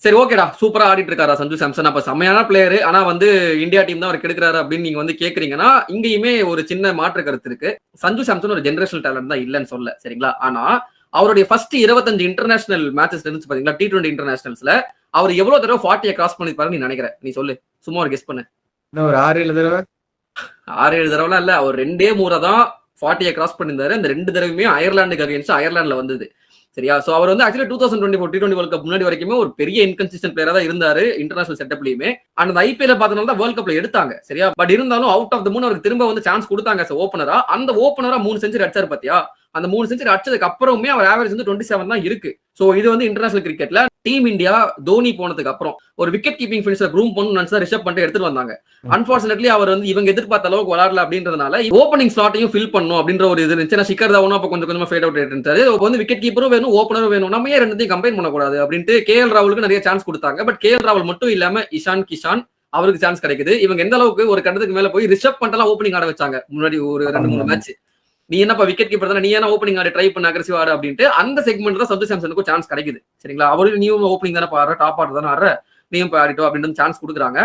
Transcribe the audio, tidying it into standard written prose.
சரி ஓகேடா, சூப்பரா ஆடிட்டு இருக்காரா சஞ்சு சாம்சன். அப்ப செம்மையான பிளேயர். ஆனா வந்து இந்தியா டீம் தான் அவர் கெடுக்குறாரு அப்படின்னு நீங்க வந்து கேக்குறீங்கன்னா, இங்கேயுமே ஒரு சின்ன மாற்று கருத்து இருக்கு. சஞ்சு சாம்சன் ஒரு ஜெனரேஷனல் டேலண்ட் தான் இல்லன்னு சொல்லல. சரிங்களா? ஆனா அவருடைய ஃபர்ஸ்ட் 25 இன்டர்நேஷனல் மேட்சஸ் இருந்துச்சு பாத்தீங்களா? T20 இன்டர்நேஷனல்ஸ்ல அவர் எவ்வளவு தடவை 40 கிராஸ் பண்ணிருப்பாருன்னு நீ நினைக்கிற? நீ சொல்லு. சும்மா ஒரு கெஸ் பண்ணு. இன்னும் ஒரு 6-7 தடவை. 6-7 தடவைலாம் இல்ல. அவர் 2 முறை தான் 40 கிராஸ் பண்ணியிருந்தாரு. அந்த 2 தடவையுமே அயர்லாந்துக்கு அகைன்ஸ்ட் அயர்லாந்துல வந்தது. சரியா? சோ அவர் வந்து ஆக்சுவலி 2024 T20 வேர்ல்ட் கப் முன்னாடி வரைக்குமே ஒரு பெரிய இன்கன்சிஸ்டன்ட் பிளேயரா தான் இருந்தாரு இன்டர்நேஷனல் செட்டப்லயுமே. அந்த ஐபிஎல் பார்த்தனால தான் வேர்ல்ட் கப்ல எடுத்தாங்க. சரியா? பட் இருந்தாலும் அவுட் ஆஃப் த மூன் அவருக்கு திரும்ப வந்து சான்ஸ் கொடுத்தாங்க ஓப்பனரா. அந்த ஓப்பனரா 3 செஞ்சுரி அடிச்சாரு பாத்தியா? அந்த 3 செஞ்சுரி அடிச்சதுக்கு அப்புறமே அவர் ஆவரேஜ் வந்து 27 தான் இருக்கு. சோ இது வந்து இன்டர்நேஷனல் கிரிக்கெட்ல டீம் இந்தியா தோனி போனதுக்கு அப்புறம் ஒரு விக்கெட் கீப்பிங் ஃபினிஷர் க்ரூம் பண்ணணும்னு நினைச்சா ரிஷப் பண்ணிட்டு எடுத்துட்டு வந்தாங்க. அன்பார்ச்சுனேட்லி அவர் வந்து இவங்க எதிர்பார்த்த அளவுக்கு விளையாடல அப்படின்றதுனால ஓப்பனிங் ஸ்லாட்டையும் ஃபில் பண்ணணும் அப்படின்ற ஒரு இது இருந்துச்சு. ஷிகர் தவனும் அப்ப கொஞ்சம் கொஞ்சமா ஃபேட் அவுட் இருந்தாரு. வந்து விக்கெட் கீப்பரும் வேணும், ஓப்பனரும் வேணும். நம்ம ஏன் ரெண்டுத்தையும் கம்பைன் பண்ணக்கூடாது அப்படின்ட்டு KL ராகுலுக்கு நிறைய சான்ஸ் கொடுத்தாங்க. பட் KL ராகுல் மட்டும் இல்லாம இஷான் கிஷான் அவருக்கு சான்ஸ் கிடைக்குது. இவங்க எந்த அளவுக்கு ஒரு கட்டத்துக்கு மேல போய் ரிஷப் பண்ணிட்டு ஓப்பனிங் ஆட வச்சாங்க முன்னாடி ஒரு 2-3 மேட்ச். நீ என்னப்பா விக்கெட் கீப்பர் தானே, நீ என்ன ஓப்பனிங் ஆட ட்ரை பண்ண அக்ரெசிவ் ஆடு அப்படின்ட்டு அந்த செக்மெண்ட் தான் சஞ்சு சாம்சனுக்கும் சான்ஸ் கிடைக்குது. சரிங்களா? அவரு நீயும் ஓப்பனிங் தானே பாரு, டாப் ஆர்டர் தானே ஆடுற, நீயும் ஆடிட்டோ அப்படின்னு சான்ஸ் கொடுக்குறாங்க.